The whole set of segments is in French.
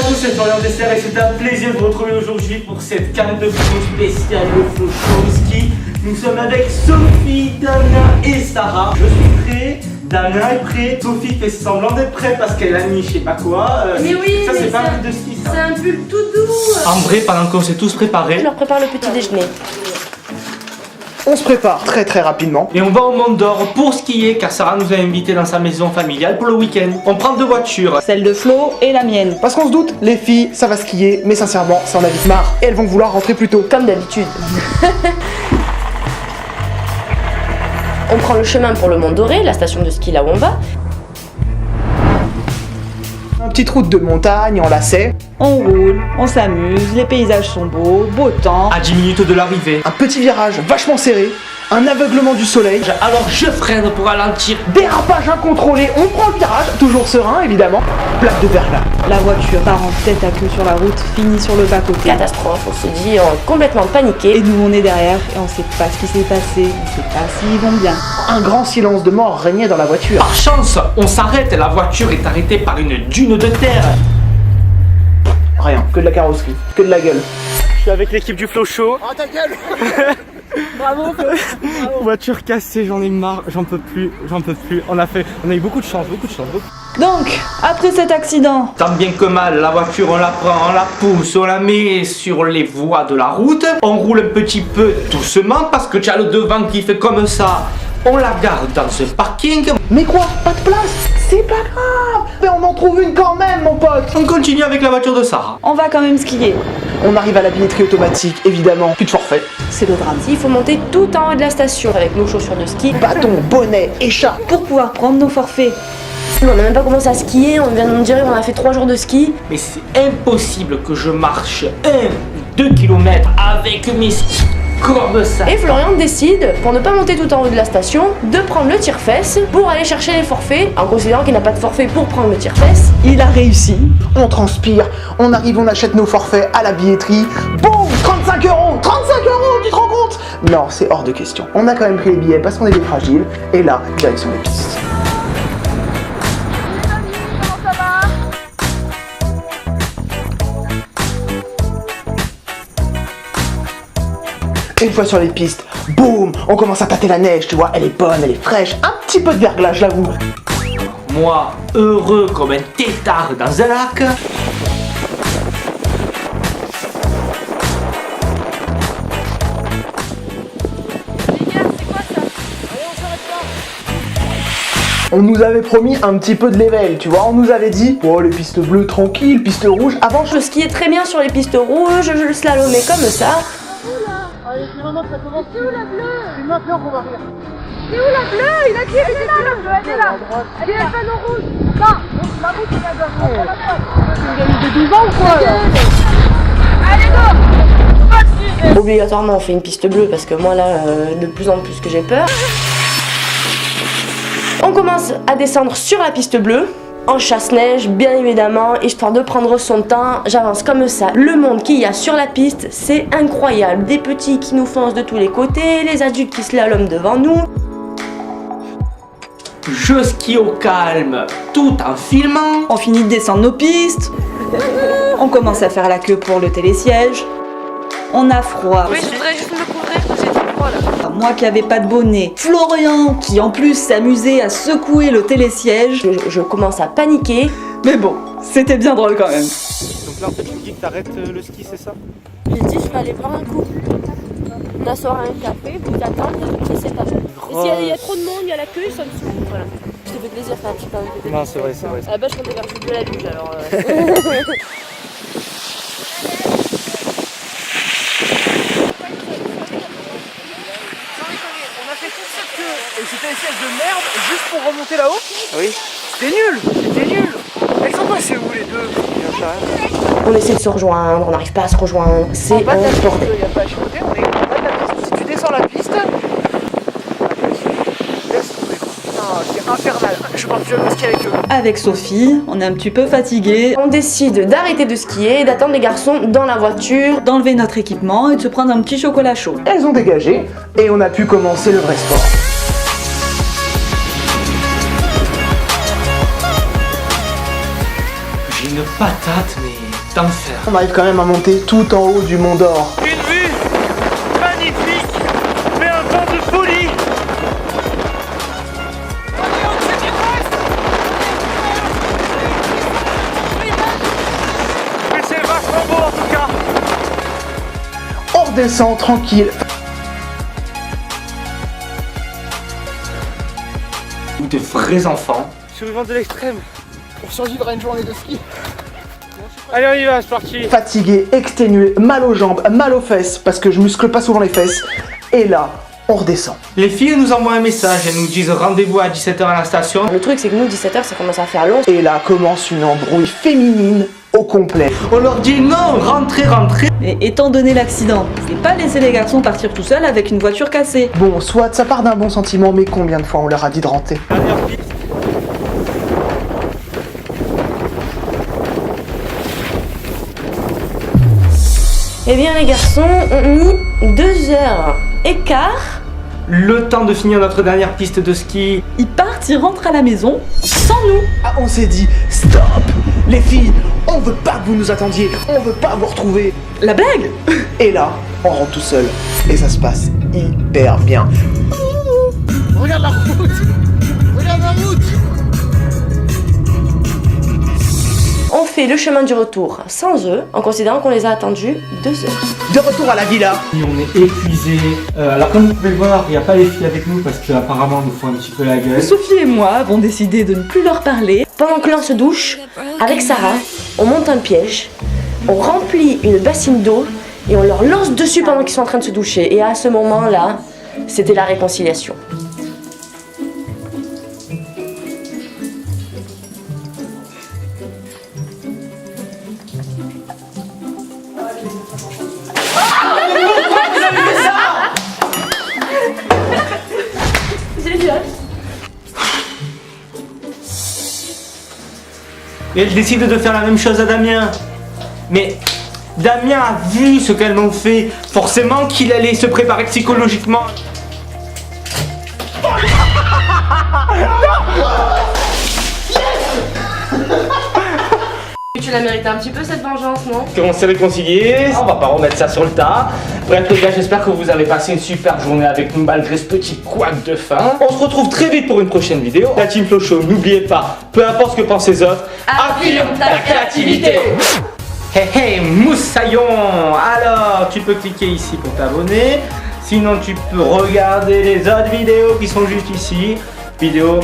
tous, c'est Florian Dessert et c'est un plaisir de vous retrouver aujourd'hui pour cette canne de flow spéciale de flow show ski. Nous sommes avec Sophie, Damien et Sarah. Je suis prêt, Damien est prêt, Sophie fait semblant d'être prête parce qu'elle a mis je sais pas quoi. Mais oui, ça mais c'est pas un truc de ski ça. C'est un pull tout doux. En vrai, pendant qu'on s'est tous préparés, Je leur prépare le petit déjeuner. On se prépare très rapidement. et on va au Mont d'Or pour skier car Sarah nous a invités dans sa maison familiale pour le week-end. On prend deux voitures. Celle de Flo et la mienne. Parce qu'on se doute, les filles, ça va skier, mais sincèrement, ça en a vite marre. Et elles vont vouloir rentrer plus tôt. Comme d'habitude. On prend le chemin pour le Mont Doré, la station de ski là où on va. Une petite route de montagne en lacet. On roule, on s'amuse, les paysages sont beaux, beau temps. À 10 minutes de l'arrivée. Un petit virage vachement serré. Un aveuglement du soleil. Alors je freine pour ralentir. Dérapage incontrôlé. On prend le virage, toujours serein évidemment. Plaque de verglas. La voiture part en tête à queue sur la route, finit sur le bas-côté. Catastrophe, on se dit complètement Et paniqué. nous on est derrière et on sait pas ce qui s'est passé, on sait pas s'ils vont bien. Un grand silence de mort régnait dans la voiture. Par chance, on s'arrête, la voiture est arrêtée par une dune de terre. Rien, que de la carrosserie, que de la gueule. Je suis avec l'équipe du Flow Show. Oh ta gueule. Bravo. Voiture cassée, j'en ai marre, j'en peux plus. On a eu beaucoup de chance. Donc, après cet accident, Tant bien que mal, la voiture on la prend, on la pousse, on la met sur les voies de la route. On roule un petit peu doucement parce que tu as le devant qui fait comme ça. On la garde dans ce parking. Mais quoi? Pas de place? C'est pas grave. Mais on en trouve une quand même mon pote. On continue avec la voiture de Sarah. on va quand même skier. On arrive à la billetterie automatique, évidemment. Plus de forfait. C'est le drame. Il faut monter tout en haut de la station avec nos chaussures de ski. Bâton, bonnet, écharpe. Pour pouvoir prendre nos forfaits. On n'a même pas commencé à skier, on vient de me dire qu'on a fait 3 jours de ski. Mais c'est impossible que je marche 1 ou 2 km avec mes skis comme ça. Et Florian décide, pour ne pas monter tout en haut de la station, de prendre le tire-fesse pour aller chercher les forfaits, en considérant qu'il n'a pas de forfait pour prendre le tire-fesse. Il a réussi. On transpire, on arrive, on achète nos forfaits à la billetterie. Boum, 35 euros. 35 euros, tu te rends compte? Non, c'est hors de question. On a quand même pris les billets parce qu'on est des fragiles. Et là, direction les pistes. Une fois sur les pistes, boum, on commence à tâter la neige, tu vois, elle est bonne, elle est fraîche, un petit peu de verglas, je l'avoue. Moi, heureux comme un tétard dans un lac. On nous avait promis un petit peu de level, tu vois, on nous avait dit, oh les pistes bleues tranquilles, pistes rouges, avant Je skiais très bien sur les pistes rouges, je le slalomais comme ça. C'est où la bleue? C'est maintenant qu'on va rire. C'est où la bleue? Il a qui? Elle est là, la bleue, elle est là. Elle est à panneau rouge. Non, la route est là-bas. On prend la droite. Tu me gagnes de 12 ans ou quoi là? Allez, go! Obligatoirement on fait une piste bleue parce que moi là, de plus en plus que j'ai peur. On commence à descendre sur la piste bleue. En chasse-neige, bien évidemment, histoire de prendre son temps, j'avance comme ça. Le monde qu'il y a sur la piste, c'est incroyable. Des petits qui nous foncent de tous les côtés, les adultes qui slaloment devant nous. Je skie au calme tout en filmant. On finit de descendre nos pistes. On commence à faire la queue pour le télésiège. On a froid. Oui, je voudrais juste me couvrir parce que j'ai trop froid là. Moi qui avais pas de bonnet. Florian qui en plus s'amusait à secouer le télésiège. Je commence à paniquer. Mais bon, c'était bien drôle quand même. Donc là en fait tu me dis que t'arrêtes le ski, c'est ça? J'ai dit je vais aller boire un coup. D'asseoir un café, vous attendre, et c'est pas bon. Et s'il y a trop de monde, il y a la queue, ça me saoule. Voilà. Je t'ai fait plaisir, faire un petit peu. Non, c'est vrai. Ah bah je comptais faire juste de la bouche alors. On a fait toute cette queue et c'était une siège de merde juste pour remonter là-haut. Oui. C'était nul. Elles sont passées où les deux? On essaie de se rejoindre, on n'arrive pas à se rejoindre. C'est un bordel. Il n'y a pas à chipoter, on est en bas de la piste. Si tu descends la piste, laisse tomber. Putain, c'est infernal. Je pense que je vais skier avec eux. Avec Sophie, on est un petit peu fatigué. On décide d'arrêter de skier et d'attendre les garçons dans la voiture. D'enlever notre équipement et de se prendre un petit chocolat chaud. Elles ont dégagé et on a pu commencer le vrai sport. J'ai une patate, mais d'enfer. On arrive quand même à monter tout en haut du Mont d'Or. Une vue magnifique, mais un vent de folie. Mais c'est vachement beau en tout cas. On redescend tranquille. Ou de vrais enfants. Survivant de l'extrême. Pour survivre à une journée de ski. Allez, on y va, c'est parti. Fatigué, exténué, mal aux jambes, mal aux fesses, parce que je muscle pas souvent les fesses. Et là, on redescend. Les filles nous envoient un message, elles nous disent rendez-vous à 17h à la station. Le truc, c'est que nous, 17h, ça commence à faire long. Et là commence une embrouille féminine au complet. On leur dit non, rentrez, rentrez. Et étant donné l'accident, je vais pas laisser les garçons partir tout seuls avec une voiture cassée. Bon, soit ça part d'un bon sentiment, mais combien de fois on leur a dit de rentrer? Dernière piste. Eh bien, les garçons ont mis 2h15. Le temps de finir notre dernière piste de ski. Ils partent, ils rentrent à la maison sans nous. Ah, on s'est dit, stop! Les filles, on veut pas que vous nous attendiez, on veut pas vous retrouver. La blague. Et là, on rentre tout seul. Et ça se passe hyper bien. Regarde la route. Regarde la route. On fait le chemin du retour sans eux, en considérant qu'on les a attendus 2 heures. De retour à la villa. Et on est épuisés. Alors comme vous pouvez le voir, il n'y a pas les filles avec nous parce qu'apparemment nous font un petit peu la gueule. Sophie et moi avons décidé de ne plus leur parler. Pendant que l'on se douche, avec Sarah, on monte un piège, on remplit une bassine d'eau et on leur lance dessus pendant qu'ils sont en train de se doucher. Et à ce moment-là, c'était la réconciliation. Et elle décide de faire la même chose à Damien. Mais Damien a vu ce qu'elles m'ont fait. Forcément qu'il allait se préparer psychologiquement. Tu l'as mérité un petit peu cette vengeance, non? On s'est réconciliés, on va pas remettre ça sur le tas. Bref les gars, j'espère que vous avez passé une super journée avec nous malgré ce petit couac de fin. On se retrouve très vite pour une prochaine vidéo. La Team Flow Show, n'oubliez pas, peu importe ce que pensent les autres, affirme ta créativité. Hey hey, moussaillon. Alors, tu peux cliquer ici pour t'abonner. Sinon, tu peux regarder les autres vidéos qui sont juste ici. Vidéos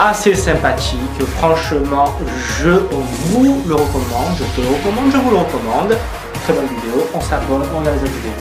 assez sympathique, franchement je vous le recommande, je te le recommande, je vous le recommande. Très bonne vidéo, on s'abonne, on a les autres vidéos.